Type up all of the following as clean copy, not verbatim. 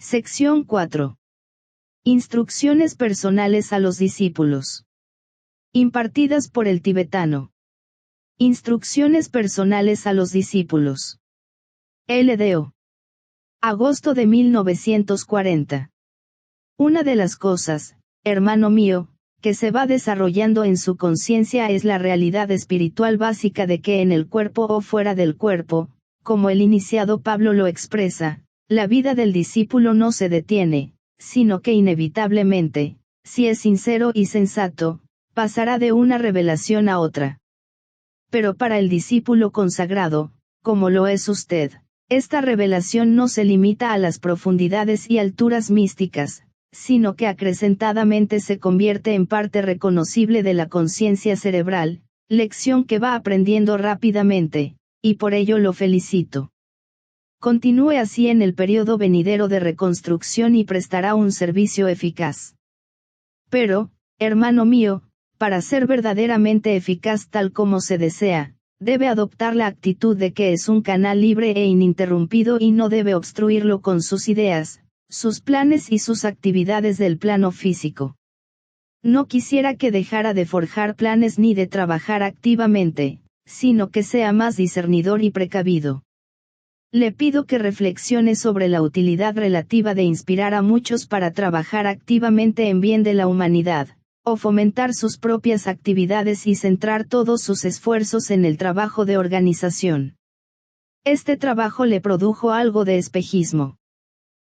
Sección 4. Instrucciones personales a los discípulos. Impartidas por el tibetano. Instrucciones personales a los discípulos. LDO. Agosto de 1940. Una de las cosas, hermano mío, que se va desarrollando en su conciencia es la realidad espiritual básica de que en el cuerpo o fuera del cuerpo, como el iniciado Pablo lo expresa, la vida del discípulo no se detiene, sino que inevitablemente, si es sincero y sensato, pasará de una revelación a otra. Pero para el discípulo consagrado, como lo es usted, esta revelación no se limita a las profundidades y alturas místicas, sino que acrecentadamente se convierte en parte reconocible de la conciencia cerebral, lección que va aprendiendo rápidamente, y por ello lo felicito. Continúe así en el periodo venidero de reconstrucción y prestará un servicio eficaz. Pero, hermano mío, para ser verdaderamente eficaz tal como se desea, debe adoptar la actitud de que es un canal libre e ininterrumpido y no debe obstruirlo con sus ideas, sus planes y sus actividades del plano físico. No quisiera que dejara de forjar planes ni de trabajar activamente, sino que sea más discernidor y precavido. Le pido que reflexione sobre la utilidad relativa de inspirar a muchos para trabajar activamente en bien de la humanidad, o fomentar sus propias actividades y centrar todos sus esfuerzos en el trabajo de organización. Este trabajo le produjo algo de espejismo.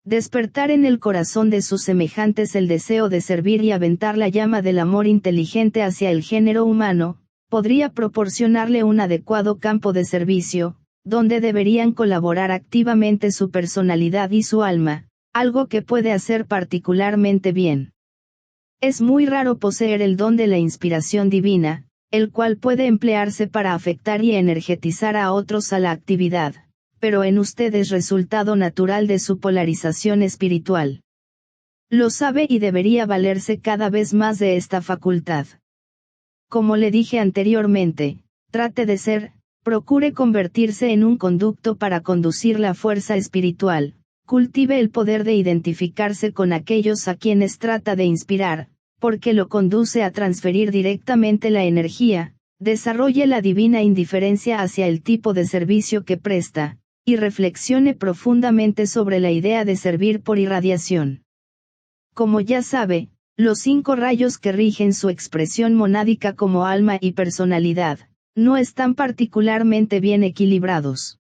Despertar en el corazón de sus semejantes el deseo de servir y aventar la llama del amor inteligente hacia el género humano, podría proporcionarle un adecuado campo de servicio, donde deberían colaborar activamente su personalidad y su alma, algo que puede hacer particularmente bien. Es muy raro poseer el don de la inspiración divina, el cual puede emplearse para afectar y energetizar a otros a la actividad, pero en usted es resultado natural de su polarización espiritual. Lo sabe y debería valerse cada vez más de esta facultad. Como le dije anteriormente, trate de ser, procure convertirse en un conducto para conducir la fuerza espiritual, cultive el poder de identificarse con aquellos a quienes trata de inspirar, porque lo conduce a transferir directamente la energía, desarrolle la divina indiferencia hacia el tipo de servicio que presta, y reflexione profundamente sobre la idea de servir por irradiación. Como ya sabe, los 5 rayos que rigen su expresión monádica como alma y personalidad, no están particularmente bien equilibrados.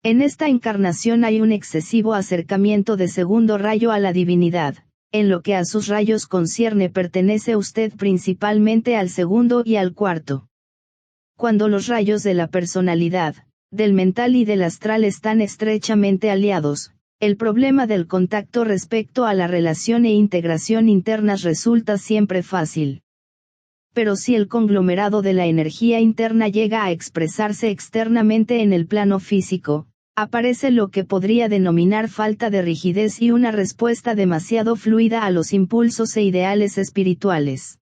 En esta encarnación hay un excesivo acercamiento de segundo rayo a la divinidad, en lo que a sus rayos concierne pertenece usted principalmente al segundo y al cuarto. Cuando los rayos de la personalidad, del mental y del astral están estrechamente aliados, el problema del contacto respecto a la relación e integración internas resulta siempre fácil. Pero si el conglomerado de la energía interna llega a expresarse externamente en el plano físico, aparece lo que podría denominar falta de rigidez y una respuesta demasiado fluida a los impulsos e ideales espirituales.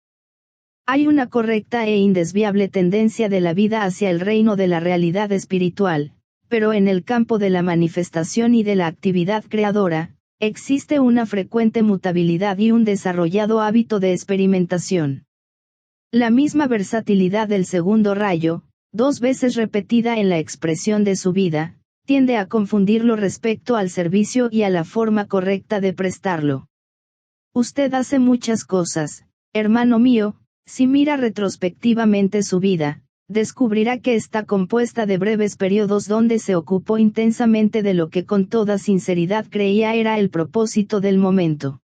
Hay una correcta e indesviable tendencia de la vida hacia el reino de la realidad espiritual, pero en el campo de la manifestación y de la actividad creadora, existe una frecuente mutabilidad y un desarrollado hábito de experimentación. La misma versatilidad del segundo rayo, 2 veces repetida en la expresión de su vida, tiende a confundirlo respecto al servicio y a la forma correcta de prestarlo. Usted hace muchas cosas, hermano mío, si mira retrospectivamente su vida, descubrirá que está compuesta de breves periodos donde se ocupó intensamente de lo que con toda sinceridad creía era el propósito del momento.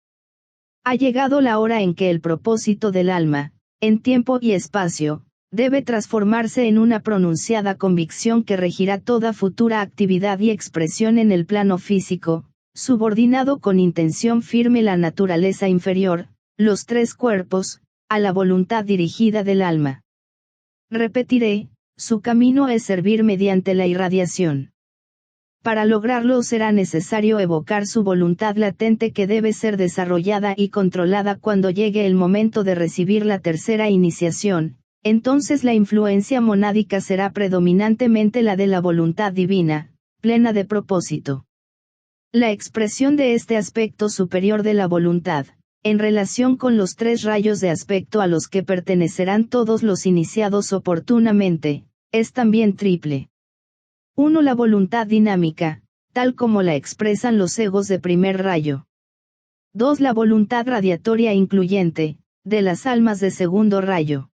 Ha llegado la hora en que el propósito del alma, en tiempo y espacio, debe transformarse en una pronunciada convicción que regirá toda futura actividad y expresión en el plano físico, subordinado con intención firme la naturaleza inferior, los 3 cuerpos, a la voluntad dirigida del alma. Repetiré, su camino es servir mediante la irradiación. Para lograrlo será necesario evocar su voluntad latente que debe ser desarrollada y controlada cuando llegue el momento de recibir la tercera iniciación, entonces la influencia monádica será predominantemente la de la voluntad divina, plena de propósito. La expresión de este aspecto superior de la voluntad, en relación con los 3 rayos de aspecto a los que pertenecerán todos los iniciados oportunamente, es también triple. 1. La voluntad dinámica, tal como la expresan los egos de primer rayo. 2. La voluntad radiatoria incluyente, de las almas de segundo rayo.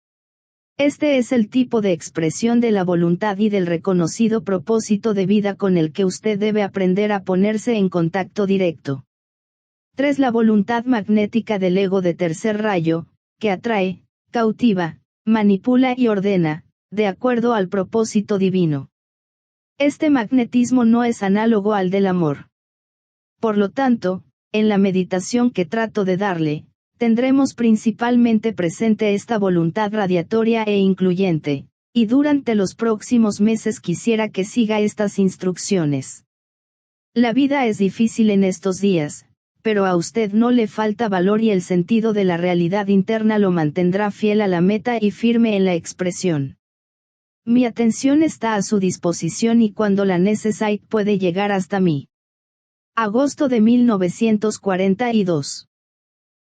Este es el tipo de expresión de la voluntad y del reconocido propósito de vida con el que usted debe aprender a ponerse en contacto directo. 3. La voluntad magnética del ego de tercer rayo, que atrae, cautiva, manipula y ordena, de acuerdo al propósito divino. Este magnetismo no es análogo al del amor. Por lo tanto, en la meditación que trato de darle, tendremos principalmente presente esta voluntad radiatoria e incluyente, y durante los próximos meses quisiera que siga estas instrucciones. La vida es difícil en estos días, pero a usted no le falta valor y el sentido de la realidad interna lo mantendrá fiel a la meta y firme en la expresión. Mi atención está a su disposición y cuando la necesite puede llegar hasta mí. Agosto de 1942.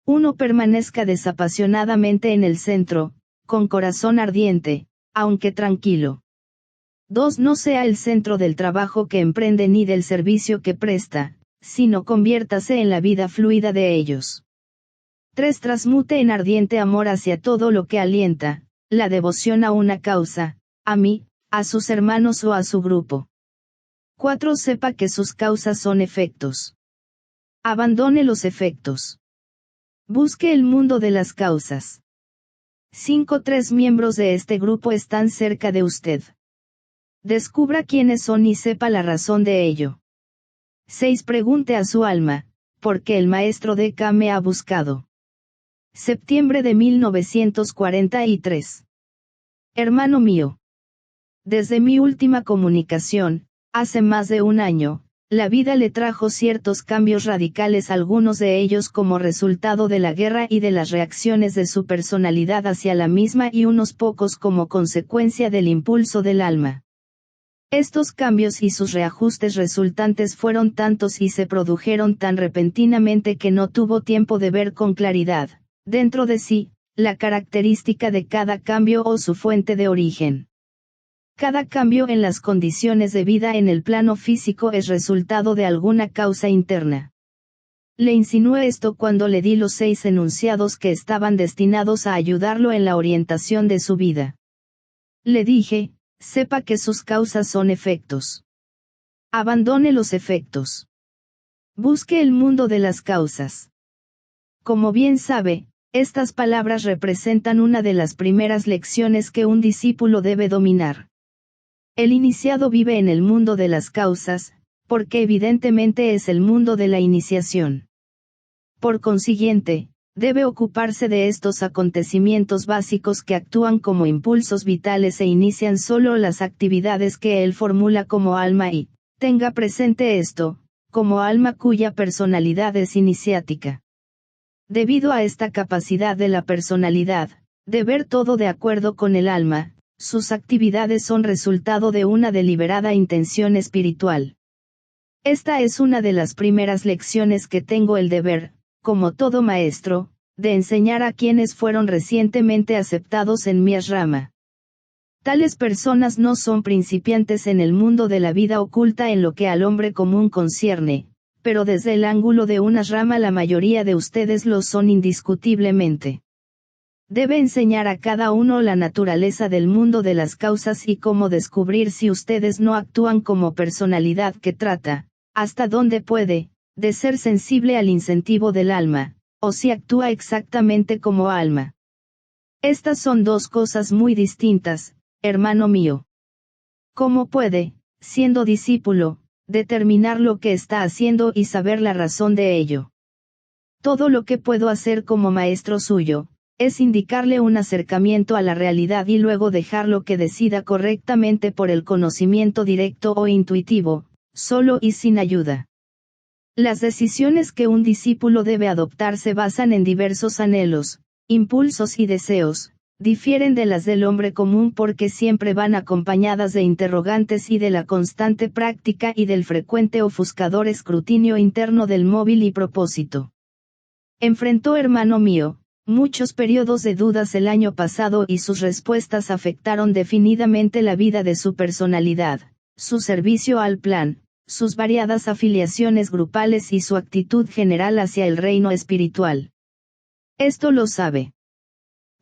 1. Permanezca desapasionadamente en el centro, con corazón ardiente, aunque tranquilo. 2. No sea el centro del trabajo que emprende ni del servicio que presta, sino conviértase en la vida fluida de ellos. 3. Transmute en ardiente amor hacia todo lo que alienta, la devoción a una causa, a mí, a sus hermanos o a su grupo. 4. Sepa que sus causas son efectos. Abandone los efectos. Busque el mundo de las causas. 5. 3 miembros de este grupo están cerca de usted. Descubra quiénes son y sepa la razón de ello. 6. Pregunte a su alma, ¿por qué el maestro D.K. me ha buscado? Septiembre de 1943. Hermano mío. Desde mi última comunicación, hace más de un año, la vida le trajo ciertos cambios radicales, algunos de ellos como resultado de la guerra y de las reacciones de su personalidad hacia la misma y unos pocos como consecuencia del impulso del alma. Estos cambios y sus reajustes resultantes fueron tantos y se produjeron tan repentinamente que no tuvo tiempo de ver con claridad, dentro de sí, la característica de cada cambio o su fuente de origen. Cada cambio en las condiciones de vida en el plano físico es resultado de alguna causa interna. Le insinué esto cuando le di los 6 enunciados que estaban destinados a ayudarlo en la orientación de su vida. Le dije, sepa que sus causas son efectos. Abandone los efectos. Busque el mundo de las causas. Como bien sabe, estas palabras representan una de las primeras lecciones que un discípulo debe dominar. El iniciado vive en el mundo de las causas, porque evidentemente es el mundo de la iniciación. Por consiguiente, debe ocuparse de estos acontecimientos básicos que actúan como impulsos vitales e inician solo las actividades que él formula como alma y, tenga presente esto, como alma cuya personalidad es iniciática. Debido a esta capacidad de la personalidad, de ver todo de acuerdo con el alma, sus actividades son resultado de una deliberada intención espiritual. Esta es una de las primeras lecciones que tengo el deber, como todo maestro, de enseñar a quienes fueron recientemente aceptados en mi ashrama. Tales personas no son principiantes en el mundo de la vida oculta en lo que al hombre común concierne, pero desde el ángulo de un ashrama la mayoría de ustedes lo son indiscutiblemente. Debe enseñar a cada uno la naturaleza del mundo de las causas y cómo descubrir si ustedes no actúan como personalidad que trata, hasta dónde puede, de ser sensible al incentivo del alma, o si actúa exactamente como alma. Estas son dos cosas muy distintas, hermano mío. ¿Cómo puede, siendo discípulo, determinar lo que está haciendo y saber la razón de ello? Todo lo que puedo hacer como maestro suyo, es indicarle un acercamiento a la realidad y luego dejarlo que decida correctamente por el conocimiento directo o intuitivo, solo y sin ayuda. Las decisiones que un discípulo debe adoptar se basan en diversos anhelos, impulsos y deseos, difieren de las del hombre común porque siempre van acompañadas de interrogantes y de la constante práctica y del frecuente ofuscador escrutinio interno del móvil y propósito. Enfrentó, hermano mío, muchos periodos de dudas el año pasado y sus respuestas afectaron definidamente la vida de su personalidad, su servicio al plan, sus variadas afiliaciones grupales y su actitud general hacia el reino espiritual. Esto lo sabe.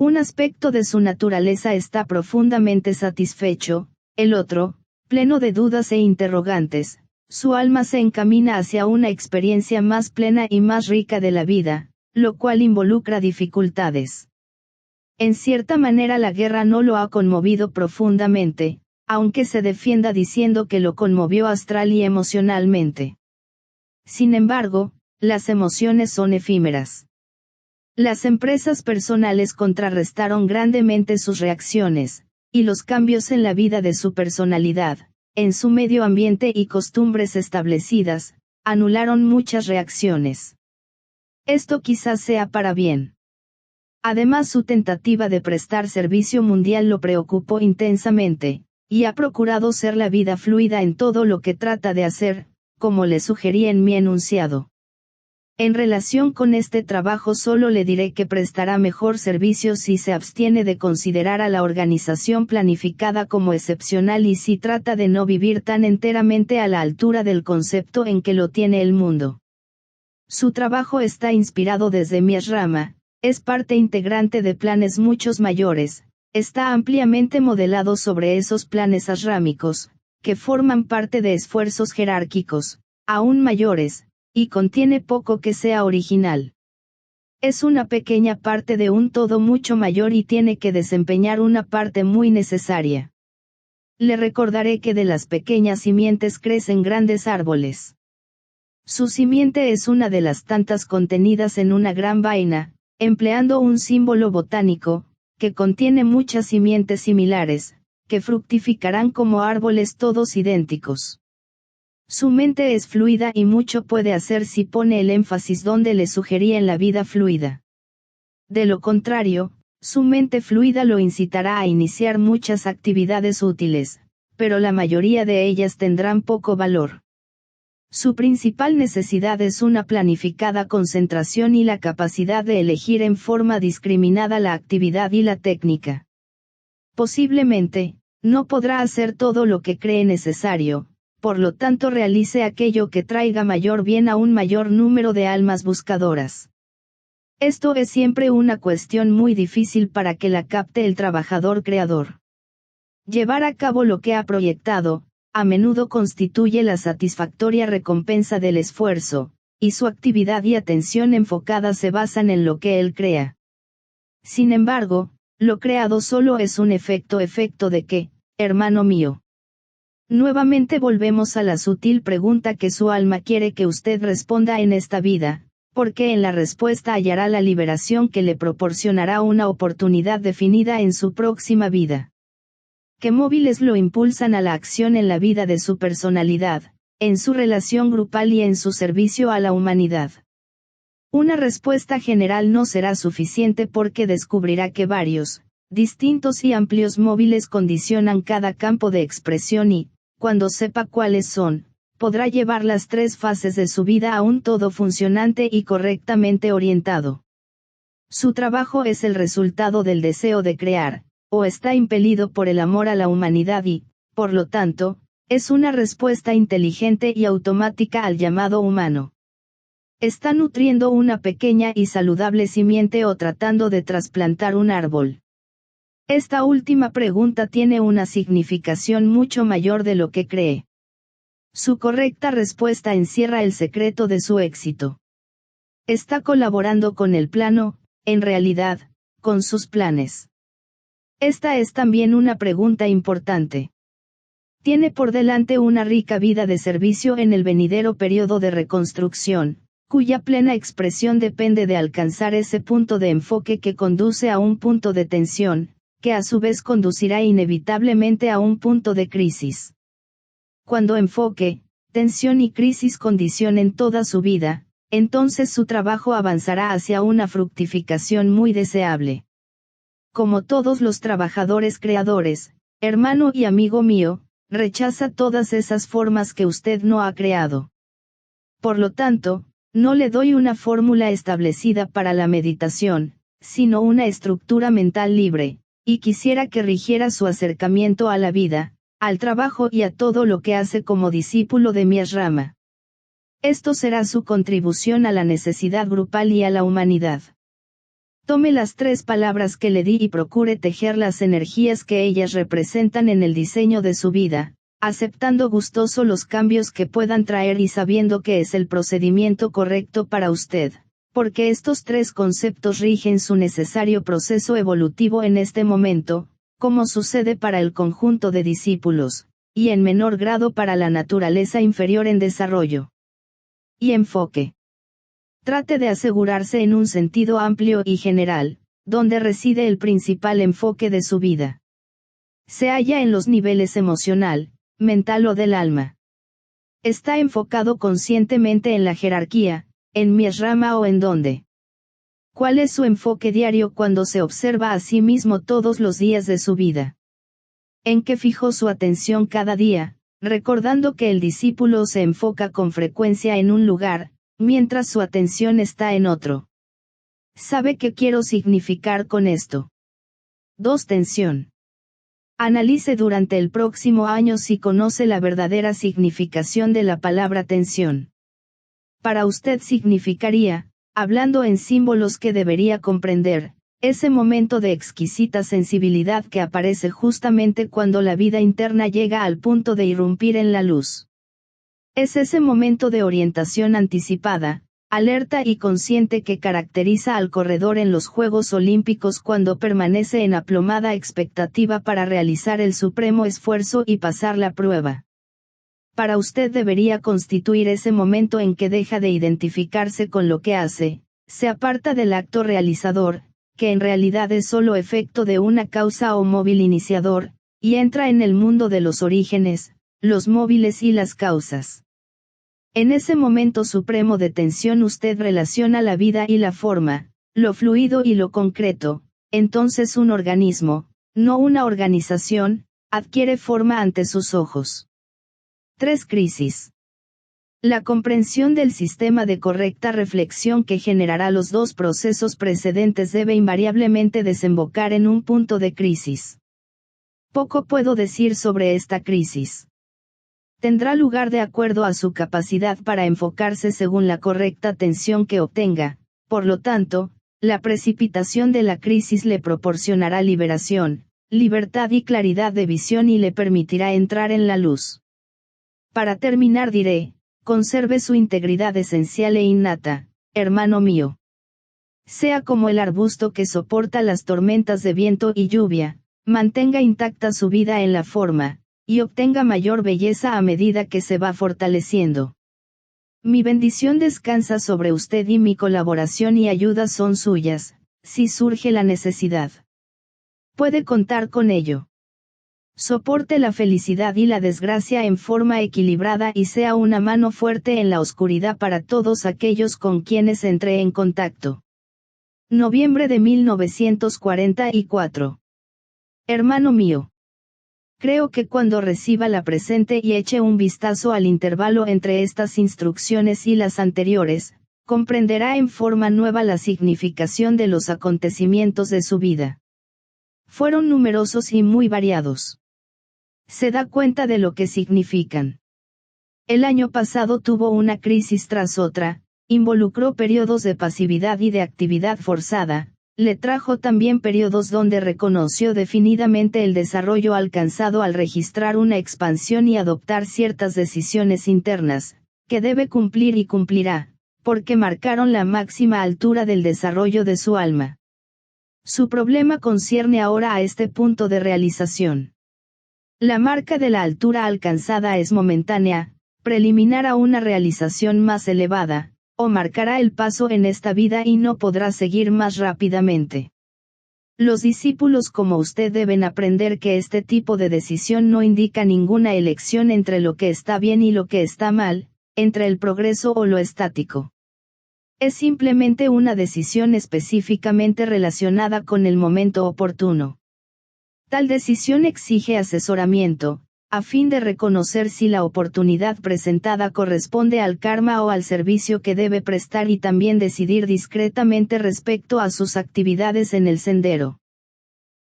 Un aspecto de su naturaleza está profundamente satisfecho, el otro, pleno de dudas e interrogantes, su alma se encamina hacia una experiencia más plena y más rica de la vida, lo cual involucra dificultades. En cierta manera la guerra no lo ha conmovido profundamente, aunque se defienda diciendo que lo conmovió astral y emocionalmente. Sin embargo, las emociones son efímeras. Las empresas personales contrarrestaron grandemente sus reacciones, y los cambios en la vida de su personalidad, en su medio ambiente y costumbres establecidas, anularon muchas reacciones. Esto quizás sea para bien. Además, su tentativa de prestar servicio mundial lo preocupó intensamente, y ha procurado ser la vida fluida en todo lo que trata de hacer, como le sugerí en mi enunciado. En relación con este trabajo solo le diré que prestará mejor servicio si se abstiene de considerar a la organización planificada como excepcional y si trata de no vivir tan enteramente a la altura del concepto en que lo tiene el mundo. Su trabajo está inspirado desde mi asrama, es parte integrante de planes muchos mayores, está ampliamente modelado sobre esos planes asrámicos, que forman parte de esfuerzos jerárquicos, aún mayores, y contiene poco que sea original. Es una pequeña parte de un todo mucho mayor y tiene que desempeñar una parte muy necesaria. Le recordaré que de las pequeñas simientes crecen grandes árboles. Su simiente es una de las tantas contenidas en una gran vaina, empleando un símbolo botánico, que contiene muchas simientes similares, que fructificarán como árboles todos idénticos. Su mente es fluida y mucho puede hacer si pone el énfasis donde le sugería en la vida fluida. De lo contrario, su mente fluida lo incitará a iniciar muchas actividades útiles, pero la mayoría de ellas tendrán poco valor. Su principal necesidad es una planificada concentración y la capacidad de elegir en forma discriminada la actividad y la técnica. Posiblemente, no podrá hacer todo lo que cree necesario, por lo tanto realice aquello que traiga mayor bien a un mayor número de almas buscadoras. Esto es siempre una cuestión muy difícil para que la capte el trabajador creador. Llevar a cabo lo que ha proyectado, a menudo constituye la satisfactoria recompensa del esfuerzo, y su actividad y atención enfocada se basan en lo que él crea. Sin embargo, lo creado solo es un efecto de qué, hermano mío. Nuevamente volvemos a la sutil pregunta que su alma quiere que usted responda en esta vida, porque en la respuesta hallará la liberación que le proporcionará una oportunidad definida en su próxima vida. ¿Qué móviles lo impulsan a la acción en la vida de su personalidad, en su relación grupal y en su servicio a la humanidad? Una respuesta general no será suficiente porque descubrirá que varios, distintos y amplios móviles condicionan cada campo de expresión y, cuando sepa cuáles son, podrá llevar las tres fases de su vida a un todo funcionante y correctamente orientado. Su trabajo es el resultado del deseo de crear, o está impelido por el amor a la humanidad y, por lo tanto, es una respuesta inteligente y automática al llamado humano. Está nutriendo una pequeña y saludable simiente o tratando de trasplantar un árbol. Esta última pregunta tiene una significación mucho mayor de lo que cree. Su correcta respuesta encierra el secreto de su éxito. Está colaborando con el plano, en realidad, con sus planes. Esta es también una pregunta importante. Tiene por delante una rica vida de servicio en el venidero periodo de reconstrucción, cuya plena expresión depende de alcanzar ese punto de enfoque que conduce a un punto de tensión, que a su vez conducirá inevitablemente a un punto de crisis. Cuando enfoque, tensión y crisis condicionen toda su vida, entonces su trabajo avanzará hacia una fructificación muy deseable. como todos los trabajadores creadores, hermano y amigo mío, rechaza todas esas formas que usted no ha creado. Por lo tanto, no le doy una fórmula establecida para la meditación, sino una estructura mental libre, y quisiera que rigiera su acercamiento a la vida, al trabajo y a todo lo que hace como discípulo de mi asrama. Esto será su contribución a la necesidad grupal y a la humanidad. Tome las 3 palabras que le di y procure tejer las energías que ellas representan en el diseño de su vida, aceptando gustoso los cambios que puedan traer y sabiendo que es el procedimiento correcto para usted, porque estos 3 conceptos rigen su necesario proceso evolutivo en este momento, como sucede para el conjunto de discípulos, y en menor grado para la naturaleza inferior en desarrollo. Y enfoque. Trate de asegurarse en un sentido amplio y general, donde reside el principal enfoque de su vida. Se halla en los niveles emocional, mental o del alma. Está enfocado conscientemente en la jerarquía, en mi asrama o en dónde. ¿Cuál es su enfoque diario cuando se observa a sí mismo todos los días de su vida? ¿En qué fijó su atención cada día, recordando que el discípulo se enfoca con frecuencia en un lugar, mientras su atención está en otro? ¿Sabe qué quiero significar con esto? 2. Tensión. Analice durante el próximo año si conoce la verdadera significación de la palabra tensión. Para usted significaría, hablando en símbolos que debería comprender, ese momento de exquisita sensibilidad que aparece justamente cuando la vida interna llega al punto de irrumpir en la luz. Es ese momento de orientación anticipada, alerta y consciente que caracteriza al corredor en los Juegos Olímpicos cuando permanece en aplomada expectativa para realizar el supremo esfuerzo y pasar la prueba. Para usted debería constituir ese momento en que deja de identificarse con lo que hace, se aparta del acto realizador, que en realidad es solo efecto de una causa o móvil iniciador, y entra en el mundo de los orígenes, los móviles y las causas. En ese momento supremo de tensión usted relaciona la vida y la forma, lo fluido y lo concreto, entonces un organismo, no una organización, adquiere forma ante sus ojos. 3. Crisis. La comprensión del sistema de correcta reflexión que generará los 2 procesos precedentes debe invariablemente desembocar en un punto de crisis. Poco puedo decir sobre esta crisis. Tendrá lugar de acuerdo a su capacidad para enfocarse según la correcta atención que obtenga, por lo tanto, la precipitación de la crisis le proporcionará liberación, libertad y claridad de visión y le permitirá entrar en la luz. Para terminar diré, conserve su integridad esencial e innata, hermano mío. Sea como el arbusto que soporta las tormentas de viento y lluvia, mantenga intacta su vida en la forma, y obtenga mayor belleza a medida que se va fortaleciendo. Mi bendición descansa sobre usted y mi colaboración y ayuda son suyas, si surge la necesidad. Puede contar con ello. Soporte la felicidad y la desgracia en forma equilibrada y sea una mano fuerte en la oscuridad para todos aquellos con quienes entré en contacto. Noviembre de 1944. Hermano mío. Creo que cuando reciba la presente y eche un vistazo al intervalo entre estas instrucciones y las anteriores, comprenderá en forma nueva la significación de los acontecimientos de su vida. Fueron numerosos y muy variados. Se da cuenta de lo que significan. El año pasado tuvo una crisis tras otra, involucró periodos de pasividad y de actividad forzada, le trajo también periodos donde reconoció definidamente el desarrollo alcanzado al registrar una expansión y adoptar ciertas decisiones internas, que debe cumplir y cumplirá, porque marcaron la máxima altura del desarrollo de su alma. Su problema concierne ahora a este punto de realización. La marca de la altura alcanzada es momentánea, preliminar a una realización más elevada, o marcará el paso en esta vida y no podrá seguir más rápidamente. Los discípulos como usted deben aprender que este tipo de decisión no indica ninguna elección entre lo que está bien y lo que está mal, entre el progreso o lo estático. Es simplemente una decisión específicamente relacionada con el momento oportuno. Tal decisión exige asesoramiento, a fin de reconocer si la oportunidad presentada corresponde al karma o al servicio que debe prestar y también decidir discretamente respecto a sus actividades en el sendero.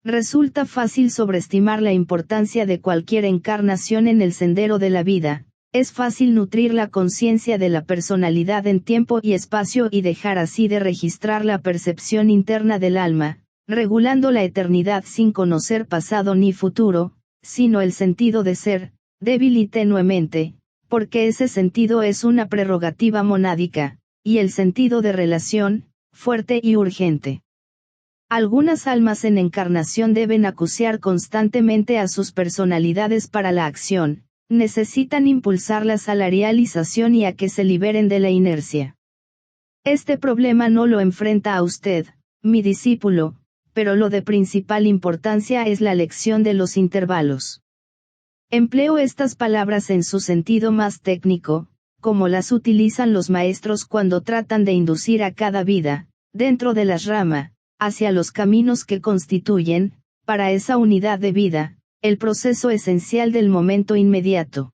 Resulta fácil sobreestimar la importancia de cualquier encarnación en el sendero de la vida, es fácil nutrir la conciencia de la personalidad en tiempo y espacio y dejar así de registrar la percepción interna del alma, regulando la eternidad sin conocer pasado ni futuro, sino el sentido de ser, débil y tenuemente, porque ese sentido es una prerrogativa monádica, y el sentido de relación, fuerte y urgente. Algunas almas en encarnación deben acuciar constantemente a sus personalidades para la acción, necesitan impulsarlas a la realización y a que se liberen de la inercia. Este problema no lo enfrenta a usted, mi discípulo, pero lo de principal importancia es la lección de los intervalos. Empleo estas palabras en su sentido más técnico, como las utilizan los maestros cuando tratan de inducir a cada vida, dentro de la rama, hacia los caminos que constituyen, para esa unidad de vida, el proceso esencial del momento inmediato.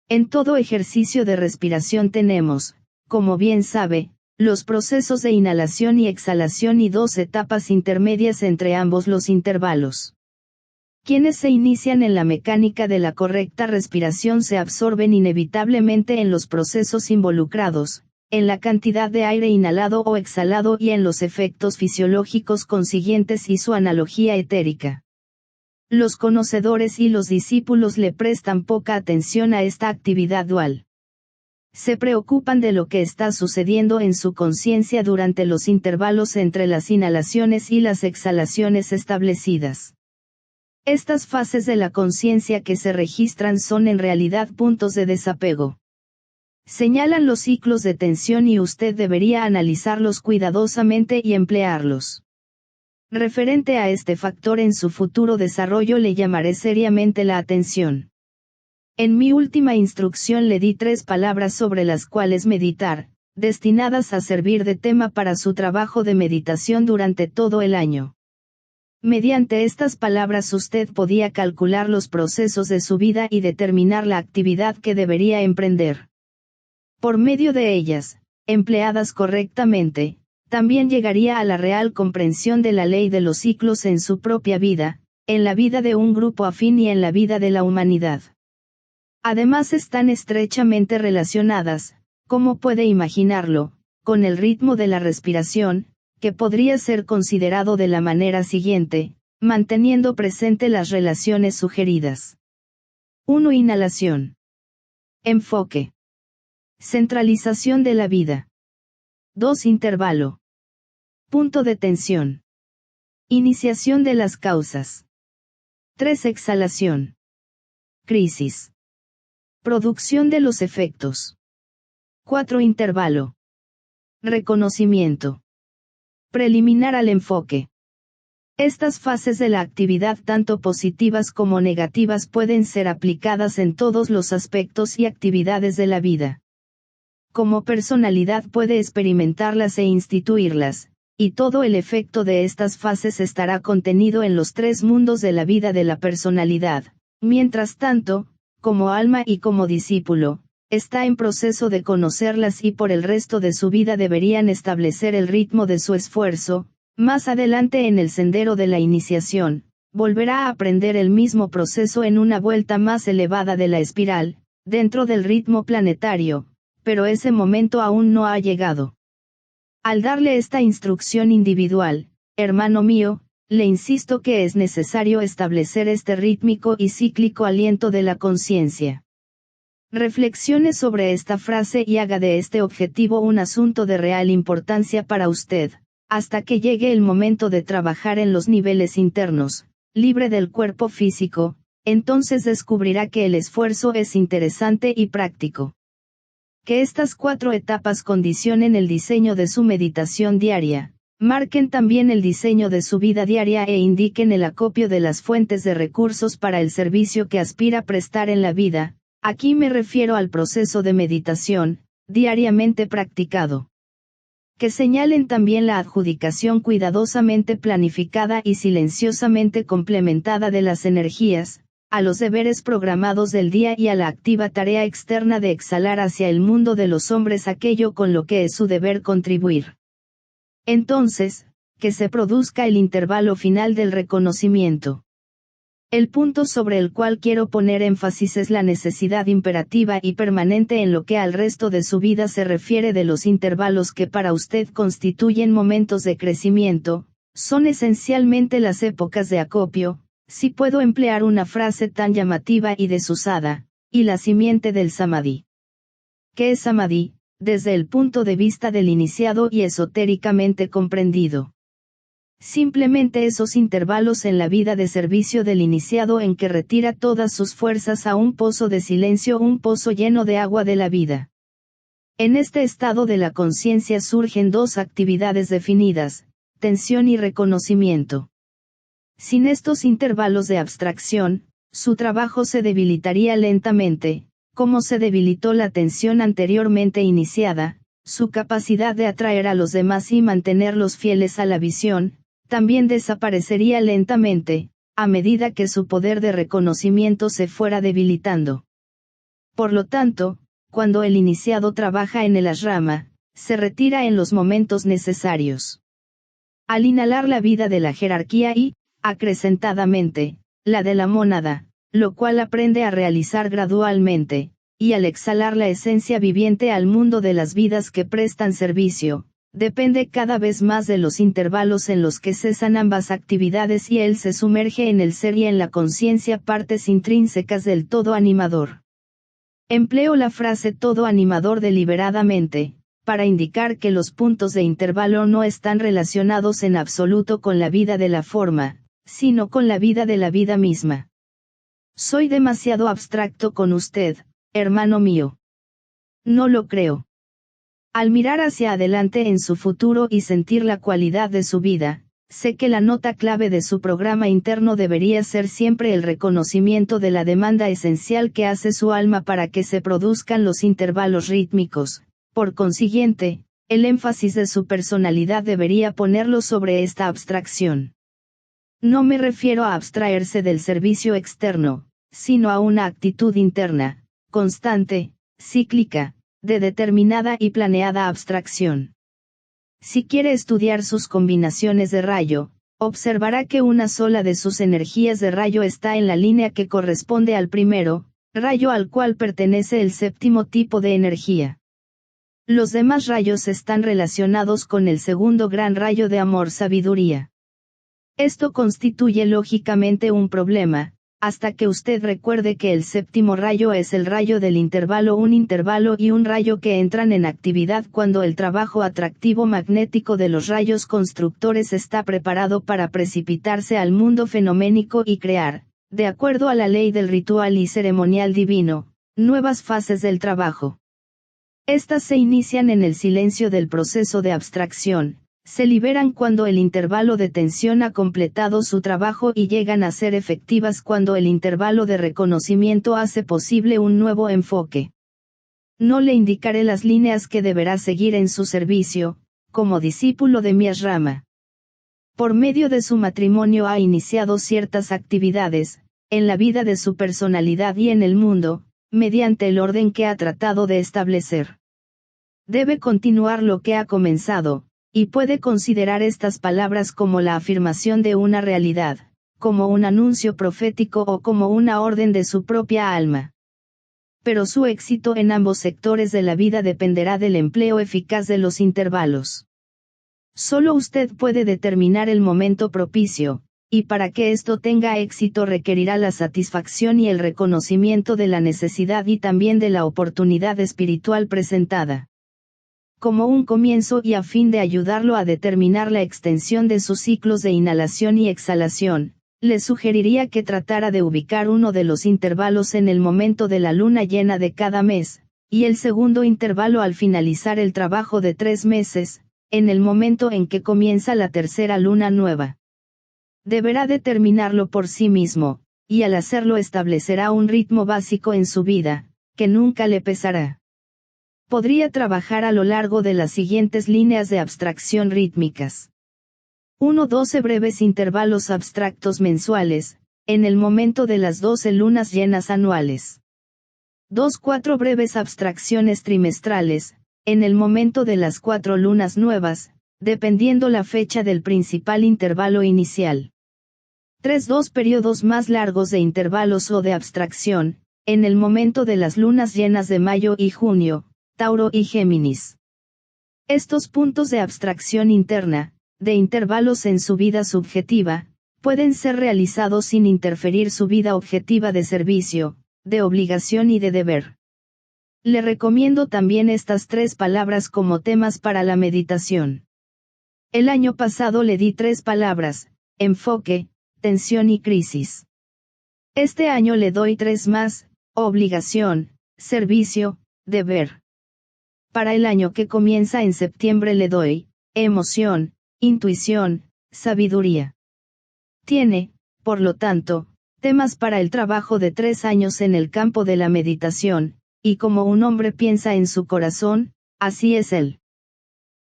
En todo ejercicio de respiración tenemos, como bien sabe, los procesos de inhalación y exhalación y dos etapas intermedias entre ambos los intervalos. Quienes se inician en la mecánica de la correcta respiración se absorben inevitablemente en los procesos involucrados, en la cantidad de aire inhalado o exhalado y en los efectos fisiológicos consiguientes y su analogía etérica. Los conocedores y los discípulos le prestan poca atención a esta actividad dual. Se preocupan de lo que está sucediendo en su conciencia durante los intervalos entre las inhalaciones y las exhalaciones establecidas. Estas fases de la conciencia que se registran son en realidad puntos de desapego. Señalan los ciclos de tensión y usted debería analizarlos cuidadosamente y emplearlos. Referente a este factor en su futuro desarrollo le llamaré seriamente la atención. En mi última instrucción le di 3 palabras sobre las cuales meditar, destinadas a servir de tema para su trabajo de meditación durante todo el año. Mediante estas palabras usted podía calcular los procesos de su vida y determinar la actividad que debería emprender. Por medio de ellas, empleadas correctamente, también llegaría a la real comprensión de la ley de los ciclos en su propia vida, en la vida de un grupo afín y en la vida de la humanidad. Además están estrechamente relacionadas, como puede imaginarlo, con el ritmo de la respiración, que podría ser considerado de la manera siguiente, manteniendo presente las relaciones sugeridas. 1. Inhalación. Enfoque. Centralización de la vida. 2. Intervalo. Punto de tensión. Iniciación de las causas. 3. Exhalación. Crisis. Producción de los efectos. 4. Intervalo. Reconocimiento. Preliminar al enfoque. Estas fases de la actividad tanto positivas como negativas pueden ser aplicadas en todos los aspectos y actividades de la vida. Como personalidad puede experimentarlas e instituirlas, y todo el efecto de estas fases estará contenido en los 3 mundos de la vida de la personalidad. Mientras tanto, como alma y como discípulo, está en proceso de conocerlas y por el resto de su vida deberían establecer el ritmo de su esfuerzo. Más adelante en el sendero de la iniciación, volverá a aprender el mismo proceso en una vuelta más elevada de la espiral, dentro del ritmo planetario, pero ese momento aún no ha llegado. Al darle esta instrucción individual, hermano mío, le insisto que es necesario establecer este rítmico y cíclico aliento de la conciencia. Reflexione sobre esta frase y haga de este objetivo un asunto de real importancia para usted, hasta que llegue el momento de trabajar en los niveles internos, libre del cuerpo físico, entonces descubrirá que el esfuerzo es interesante y práctico. Que estas 4 etapas condicionen el diseño de su meditación diaria, marquen también el diseño de su vida diaria e indiquen el acopio de las fuentes de recursos para el servicio que aspira a prestar en la vida. Aquí me refiero al proceso de meditación, diariamente practicado. que señalen también la adjudicación cuidadosamente planificada y silenciosamente complementada de las energías, a los deberes programados del día y a la activa tarea externa de exhalar hacia el mundo de los hombres aquello con lo que es su deber contribuir. Entonces, que se produzca el intervalo final del reconocimiento. El punto sobre el cual quiero poner énfasis es la necesidad imperativa y permanente en lo que al resto de su vida se refiere de los intervalos que para usted constituyen momentos de crecimiento, son esencialmente las épocas de acopio, si puedo emplear una frase tan llamativa y desusada, y la simiente del samadhi. ¿Qué es samadhi, desde el punto de vista del iniciado y esotéricamente comprendido? Simplemente esos intervalos en la vida de servicio del iniciado en que retira todas sus fuerzas a un pozo de silencio, un pozo lleno de agua de la vida. En este estado de la conciencia surgen dos actividades definidas, tensión y reconocimiento. Sin estos intervalos de abstracción, su trabajo se debilitaría lentamente, como se debilitó la tensión anteriormente iniciada, su capacidad de atraer a los demás y mantenerlos fieles a la visión, también desaparecería lentamente, a medida que su poder de reconocimiento se fuera debilitando. Por lo tanto, cuando el iniciado trabaja en el ashrama, se retira en los momentos necesarios. Al inhalar la vida de la jerarquía y, acrecentadamente, la de la mónada, lo cual aprende a realizar gradualmente, y al exhalar la esencia viviente al mundo de las vidas que prestan servicio, depende cada vez más de los intervalos en los que cesan ambas actividades y él se sumerge en el ser y en la conciencia, partes intrínsecas del todo animador. Empleo la frase todo animador deliberadamente, para indicar que los puntos de intervalo no están relacionados en absoluto con la vida de la forma, sino con la vida de la vida misma. Soy demasiado abstracto con usted, hermano mío. No lo creo. Al mirar hacia adelante en su futuro y sentir la cualidad de su vida, sé que la nota clave de su programa interno debería ser siempre el reconocimiento de la demanda esencial que hace su alma para que se produzcan los intervalos rítmicos. Por consiguiente, el énfasis de su personalidad debería ponerlo sobre esta abstracción. No me refiero a abstraerse del servicio externo, sino a una actitud interna, constante, cíclica, de determinada y planeada abstracción. Si quiere estudiar sus combinaciones de rayo, observará que una sola de sus energías de rayo está en la línea que corresponde al primero, rayo al cual pertenece el séptimo tipo de energía. Los demás rayos están relacionados con el segundo gran rayo de amor-sabiduría. Esto constituye lógicamente un problema, hasta que usted recuerde que el séptimo rayo es el rayo del intervalo, un intervalo y un rayo que entran en actividad cuando el trabajo atractivo magnético de los rayos constructores está preparado para precipitarse al mundo fenoménico y crear, de acuerdo a la ley del ritual y ceremonial divino, nuevas fases del trabajo. Estas se inician en el silencio del proceso de abstracción, se liberan cuando el intervalo de tensión ha completado su trabajo y llegan a ser efectivas cuando el intervalo de reconocimiento hace posible un nuevo enfoque. No le indicaré las líneas que deberá seguir en su servicio, como discípulo de mi ashrama. Por medio de su matrimonio ha iniciado ciertas actividades, en la vida de su personalidad y en el mundo, mediante el orden que ha tratado de establecer. Debe continuar lo que ha comenzado, y puede considerar estas palabras como la afirmación de una realidad, como un anuncio profético o como una orden de su propia alma. Pero su éxito en ambos sectores de la vida dependerá del empleo eficaz de los intervalos. Solo usted puede determinar el momento propicio, y para que esto tenga éxito requerirá la satisfacción y el reconocimiento de la necesidad y también de la oportunidad espiritual presentada. Como un comienzo y a fin de ayudarlo a determinar la extensión de sus ciclos de inhalación y exhalación, le sugeriría que tratara de ubicar uno de los intervalos en el momento de la luna llena de cada mes, y el segundo intervalo al finalizar el trabajo de 3 meses, en el momento en que comienza la tercera luna nueva. Deberá determinarlo por sí mismo, y al hacerlo establecerá un ritmo básico en su vida, que nunca le pesará. Podría trabajar a lo largo de las siguientes líneas de abstracción rítmicas. 1. 12 breves intervalos abstractos mensuales, en el momento de las 12 lunas llenas anuales. 2. 4 breves abstracciones trimestrales, en el momento de las 4 lunas nuevas, dependiendo la fecha del principal intervalo inicial. 3. 2 periodos más largos de intervalos o de abstracción, en el momento de las lunas llenas de mayo y junio, Tauro y Géminis. Estos puntos de abstracción interna, de intervalos en su vida subjetiva, pueden ser realizados sin interferir su vida objetiva de servicio, de obligación y de deber. Le recomiendo también estas 3 palabras como temas para la meditación. El año pasado le di 3 palabras: enfoque, tensión y crisis. Este año le doy 3 más: obligación, servicio, deber. Para el año que comienza en septiembre le doy emoción, intuición, sabiduría. Tiene, por lo tanto, temas para el trabajo de 3 años en el campo de la meditación, y como un hombre piensa en su corazón, así es él.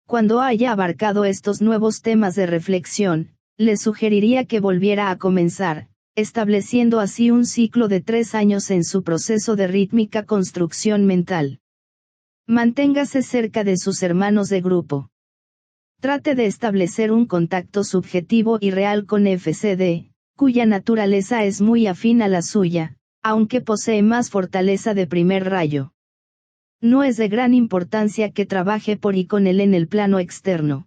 Cuando haya abarcado estos nuevos temas de reflexión, le sugeriría que volviera a comenzar, estableciendo así un ciclo de 3 años en su proceso de rítmica construcción mental. Manténgase cerca de sus hermanos de grupo. Trate de establecer un contacto subjetivo y real con FCD, cuya naturaleza es muy afín a la suya, aunque posee más fortaleza de primer rayo. No es de gran importancia que trabaje por y con él en el plano externo.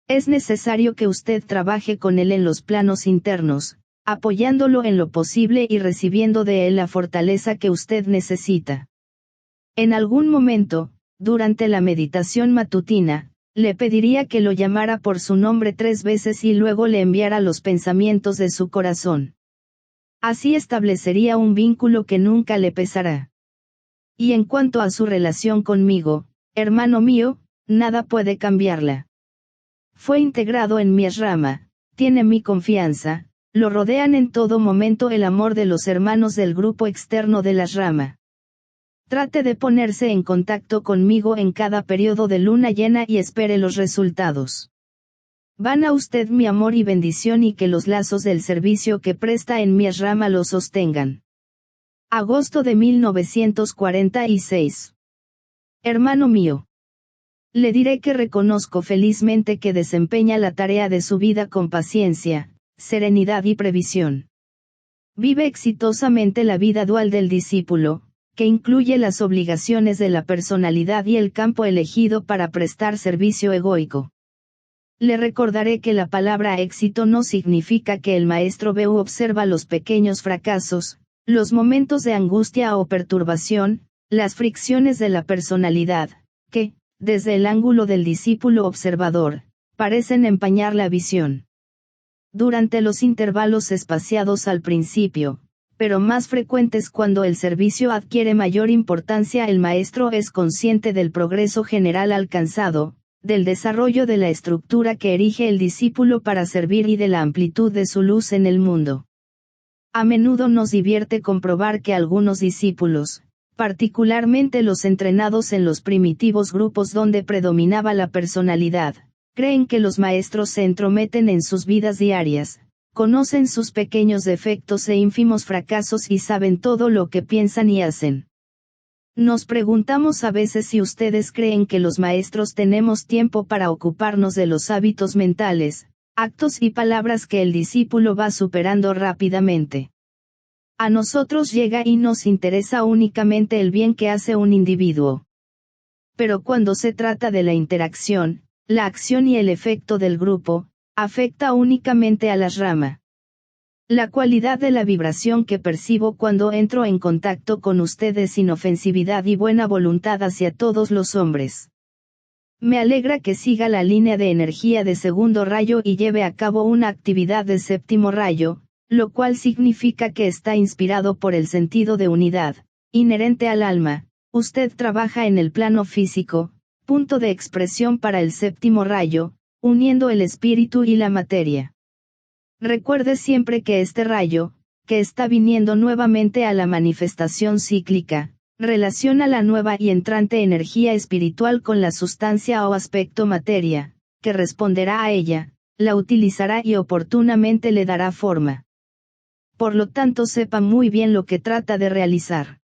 Es necesario que usted trabaje con él en los planos internos, apoyándolo en lo posible y recibiendo de él la fortaleza que usted necesita. En algún momento, durante la meditación matutina, le pediría que lo llamara por su nombre 3 veces y luego le enviara los pensamientos de su corazón. Así establecería un vínculo que nunca le pesará. Y en cuanto a su relación conmigo, hermano mío, nada puede cambiarla. Fue integrado en mi ashrama, tiene mi confianza, lo rodean en todo momento el amor de los hermanos del grupo externo del ashrama. Trate de ponerse en contacto conmigo en cada periodo de luna llena y espere los resultados. Van a usted mi amor y bendición y que los lazos del servicio que presta en mi ashrama lo sostengan. Agosto de 1946. Hermano mío. Le diré que reconozco felizmente que desempeña la tarea de su vida con paciencia, serenidad y previsión. Vive exitosamente la vida dual del discípulo, que incluye las obligaciones de la personalidad y el campo elegido para prestar servicio egoico. Le recordaré que la palabra éxito no significa que el maestro ve u observa los pequeños fracasos, los momentos de angustia o perturbación, las fricciones de la personalidad, que, desde el ángulo del discípulo observador, parecen empañar la visión. Durante los intervalos espaciados al principio, pero más frecuentes cuando el servicio adquiere mayor importancia, el maestro es consciente del progreso general alcanzado, del desarrollo de la estructura que erige el discípulo para servir y de la amplitud de su luz en el mundo. A menudo nos divierte comprobar que algunos discípulos, particularmente los entrenados en los primitivos grupos donde predominaba la personalidad, creen que los maestros se entrometen en sus vidas diarias, conocen sus pequeños defectos e ínfimos fracasos y saben todo lo que piensan y hacen. Nos preguntamos a veces si ustedes creen que los maestros tenemos tiempo para ocuparnos de los hábitos mentales, actos y palabras que el discípulo va superando rápidamente. A nosotros llega y nos interesa únicamente el bien que hace un individuo. Pero cuando se trata de la interacción, la acción y el efecto del grupo, afecta únicamente a la ashrama. La cualidad de la vibración que percibo cuando entro en contacto con ustedes sin ofensividad y buena voluntad hacia todos los hombres. Me alegra que siga la línea de energía de segundo rayo y lleve a cabo una actividad de séptimo rayo, lo cual significa que está inspirado por el sentido de unidad, inherente al alma. Usted trabaja en el plano físico, punto de expresión para el séptimo rayo, uniendo el espíritu y la materia. Recuerde siempre que este rayo, que está viniendo nuevamente a la manifestación cíclica, Relaciona la nueva y entrante energía espiritual con la sustancia o aspecto materia, que responderá a ella, la utilizará y oportunamente le dará forma. Por lo tanto, sepa muy bien lo que trata de realizar.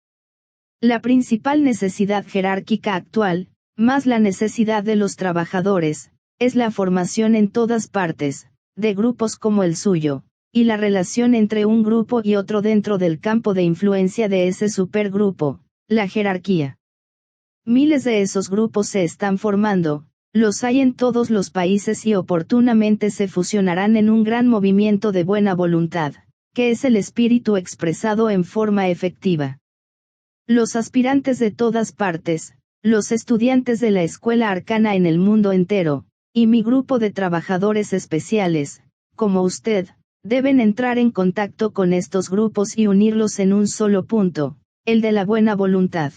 La principal necesidad jerárquica actual, más la necesidad de los trabajadores, es la formación en todas partes, de grupos como el suyo, y la relación entre un grupo y otro dentro del campo de influencia de ese supergrupo, la jerarquía. Miles de esos grupos se están formando, los hay en todos los países y oportunamente se fusionarán en un gran movimiento de buena voluntad, que es el espíritu expresado en forma efectiva. Los aspirantes de todas partes, los estudiantes de la escuela arcana en el mundo entero, y mi grupo de trabajadores especiales, como usted, deben entrar en contacto con estos grupos y unirlos en un solo punto, el de la buena voluntad.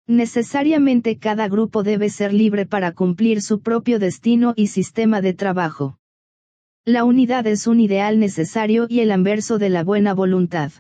Necesariamente cada grupo debe ser libre para cumplir su propio destino y sistema de trabajo. La unidad es un ideal necesario y el anverso de la buena voluntad.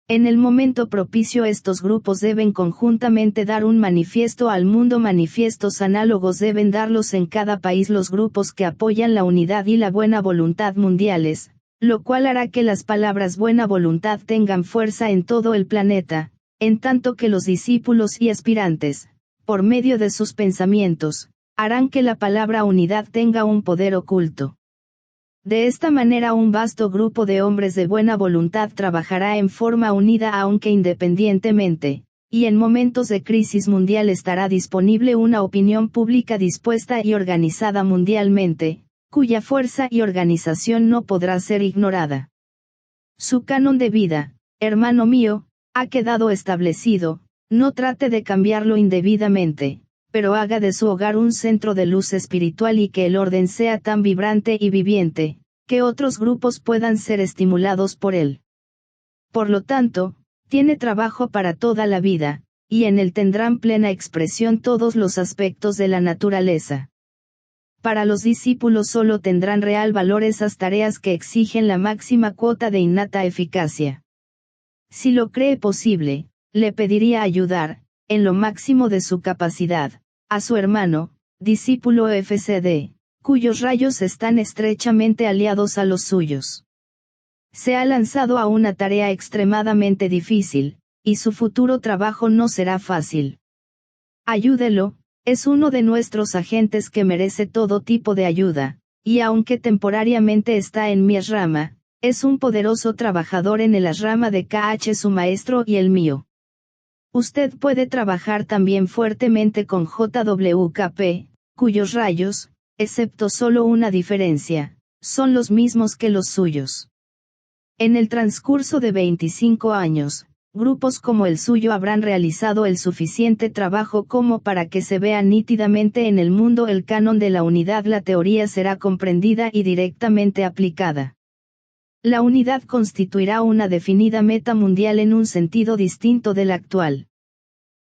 En el momento propicio estos grupos deben conjuntamente dar un manifiesto al mundo. Manifiestos análogos deben darlos en cada país los grupos que apoyan la unidad y la buena voluntad mundiales, lo cual hará que las palabras buena voluntad tengan fuerza en todo el planeta, en tanto que los discípulos y aspirantes, por medio de sus pensamientos, harán que la palabra unidad tenga un poder oculto. De esta manera un vasto grupo de hombres de buena voluntad trabajará en forma unida aunque independientemente, y en momentos de crisis mundial estará disponible una opinión pública dispuesta y organizada mundialmente, cuya fuerza y organización no podrá ser ignorada. Su canon de vida, hermano mío, ha quedado establecido, no trate de cambiarlo indebidamente, pero haga de su hogar un centro de luz espiritual y que el orden sea tan vibrante y viviente, que otros grupos puedan ser estimulados por él. Por lo tanto, tiene trabajo para toda la vida, y en él tendrán plena expresión todos los aspectos de la naturaleza. Para los discípulos solo tendrán real valor esas tareas que exigen la máxima cuota de innata eficacia. Si lo cree posible, le pediría ayudar, en lo máximo de su capacidad, a su hermano, discípulo FCD, cuyos rayos están estrechamente aliados a los suyos. Se ha lanzado a una tarea extremadamente difícil, y su futuro trabajo no será fácil. Ayúdelo, es uno de nuestros agentes que merece todo tipo de ayuda, y aunque temporariamente está en mi asrama, es un poderoso trabajador en el asrama de KH su maestro y el mío. Usted puede trabajar también fuertemente con JWKP, cuyos rayos, excepto solo una diferencia, son los mismos que los suyos. En el transcurso de 25 años, grupos como el suyo habrán realizado el suficiente trabajo como para que se vea nítidamente en el mundo el canon de la unidad. La teoría será comprendida y directamente aplicada. La unidad constituirá una definida meta mundial en un sentido distinto del actual.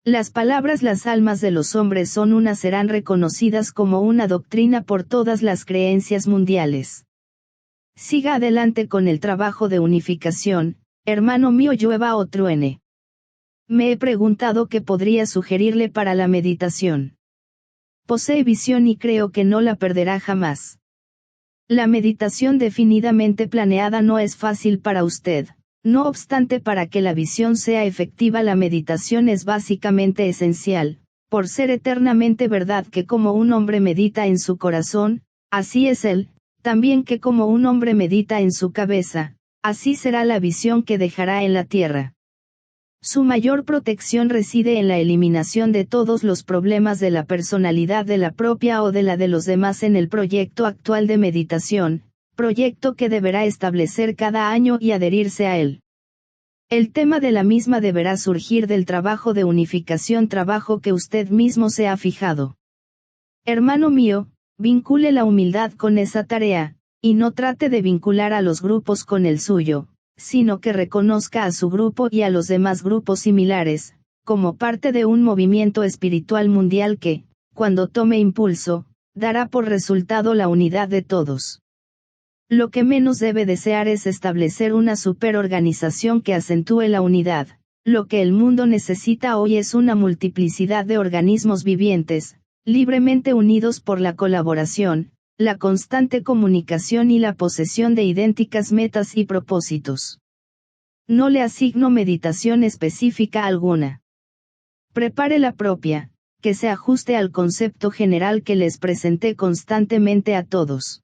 Las palabras las almas de los hombres son una serán reconocidas como una doctrina por todas las creencias mundiales. Siga adelante con el trabajo de unificación, hermano mío, llueva o truene. Me he preguntado qué podría sugerirle para la meditación. Posee visión y creo que no la perderá jamás. La meditación definidamente planeada no es fácil para usted. No obstante, para que la visión sea efectiva, la meditación es básicamente esencial, por ser eternamente verdad que como un hombre medita en su corazón, así es él, también que como un hombre medita en su cabeza, así será la visión que dejará en la tierra. Su mayor protección reside en la eliminación de todos los problemas de la personalidad de la propia o de la de los demás en el proyecto actual de meditación, proyecto que deberá establecer cada año y adherirse a él. El tema de la misma deberá surgir del trabajo de unificación, trabajo que usted mismo se ha fijado. Hermano mío, vincule la humildad con esa tarea, y no trate de vincular a los grupos con el suyo, sino que reconozca a su grupo y a los demás grupos similares, como parte de un movimiento espiritual mundial que, cuando tome impulso, dará por resultado la unidad de todos. Lo que menos debe desear es establecer una superorganización que acentúe la unidad, Lo que el mundo necesita hoy es una multiplicidad de organismos vivientes, libremente unidos por la colaboración, la constante comunicación y la posesión de idénticas metas y propósitos. No le asigno meditación específica alguna. Prepare la propia, que se ajuste al concepto general que les presenté constantemente a todos.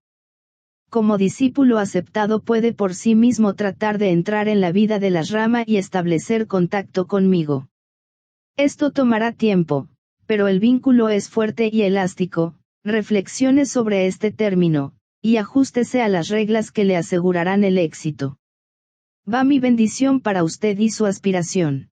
Como discípulo aceptado puede por sí mismo tratar de entrar en la vida de la rama y establecer contacto conmigo. Esto tomará tiempo, pero el vínculo es fuerte y elástico. Reflexione sobre este término, y ajústese a las reglas que le asegurarán el éxito. Va mi bendición para usted y su aspiración.